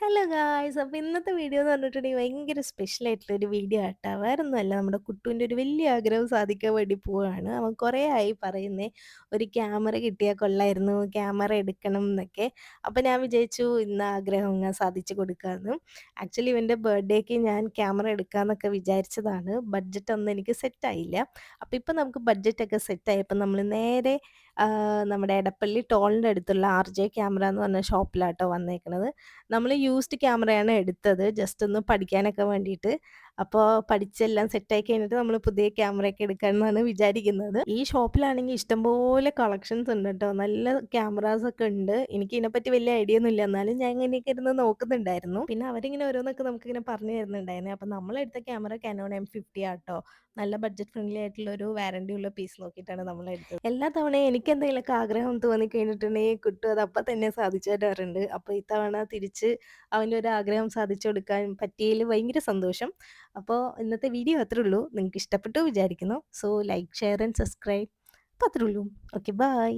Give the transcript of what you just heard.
Hello guys. അപ്പോൾ ഇന്നത്തെ video എന്ന് പറഞ്ഞിട്ടുണ്ടെങ്കിൽ ഭയങ്കര സ്പെഷ്യൽ ആയിട്ടുള്ള ഒരു വീഡിയോ ആട്ടാ. വേറൊന്നുമല്ല, നമ്മുടെ കുട്ടൂൻ്റെ ഒരു വലിയ ആഗ്രഹം സാധിക്കാൻ വേണ്ടി പോവുകയാണ്. അവൻ കുറേ ആയി പറയുന്നേ ഒരു ക്യാമറ കിട്ടിയാൽ കൊള്ളായിരുന്നു, ക്യാമറ എടുക്കണം എന്നൊക്കെ. അപ്പോൾ ഞാൻ വിചാരിച്ചു ഇന്ന് ആഗ്രഹം ഞാൻ സാധിച്ചു കൊടുക്കാമെന്ന്. ആക്ച്വലി ഇവൻ്റെ ബർത്ത്ഡേക്ക് ഞാൻ ക്യാമറ എടുക്കാമെന്നൊക്കെ വിചാരിച്ചതാണ്. ബഡ്ജറ്റ് ഒന്നും എനിക്ക് സെറ്റായില്ല. അപ്പോൾ ഇപ്പം നമുക്ക് ബഡ്ജറ്റൊക്കെ സെറ്റായപ്പോൾ നമ്മൾ നേരെ നമ്മുടെ എടപ്പള്ളി ടോളിൻ്റെ അടുത്തുള്ള RJ ക്യാമറ എന്ന് പറഞ്ഞ ഷോപ്പിലാട്ടോ വന്നേക്കണത്. നമ്മൾ യൂസ്ഡ് ക്യാമറയാണ് എടുത്തത്. ജസ്റ്റ് ഒന്ന് പഠിക്കാനൊക്കെ വേണ്ടിയിട്ട്. അപ്പോൾ പഠിച്ചെല്ലാം സെറ്റായി കഴിഞ്ഞിട്ട് നമ്മൾ പുതിയ ക്യാമറയൊക്കെ എടുക്കാമെന്നാണ് വിചാരിക്കുന്നത്. ഈ ഷോപ്പിലാണെങ്കിൽ ഇഷ്ടംപോലെ കളക്ഷൻസ് ഉണ്ട് കേട്ടോ. നല്ല ക്യാമറാസൊക്കെ ഉണ്ട്. എനിക്ക് ഇതിനെപ്പറ്റി വലിയ ഐഡിയ ഒന്നും ഇല്ല. എന്നാലും ഞാൻ ഇങ്ങനെയൊക്കെ ഇരുന്ന് നോക്കുന്നുണ്ടായിരുന്നു. പിന്നെ അവരിങ്ങനെ ഓരോന്നൊക്കെ നമുക്കിങ്ങനെ പറഞ്ഞു തരുന്നുണ്ടായിരുന്നു. അപ്പോൾ നമ്മളെടുത്ത ക്യാമറ Canon M50 ആട്ടോ. നല്ല ബഡ്ജറ്റ് ഫ്രണ്ട്ലി ആയിട്ടുള്ള ഒരു വാറന്റി ഉള്ള പീസ് നോക്കിയിട്ടാണ് നമ്മൾ എടുത്തത്. എല്ലാ തവണയും എനിക്ക് എന്തെങ്കിലുമൊക്കെ ആഗ്രഹം തോന്നി കഴിഞ്ഞിട്ടുണ്ടെങ്കിൽ കിട്ടും അത് അപ്പം തന്നെ സാധിച്ചു തരാറുണ്ട്. അപ്പോൾ ഇത്തവണ തിരിച്ച് അവൻ്റെ ഒരു ആഗ്രഹം സാധിച്ചു കൊടുക്കാൻ പറ്റിയതിൽ ഭയങ്കര സന്തോഷം. അപ്പോൾ ഇന്നത്തെ വീഡിയോ അത്രേ ഉള്ളൂ. നിങ്ങൾക്ക് ഇഷ്ടപ്പെട്ടു വിചാരിക്കുന്നു. So like, share and subscribe. അപ്പോൾ അത്രേ ഉള്ളൂ. Okay, by.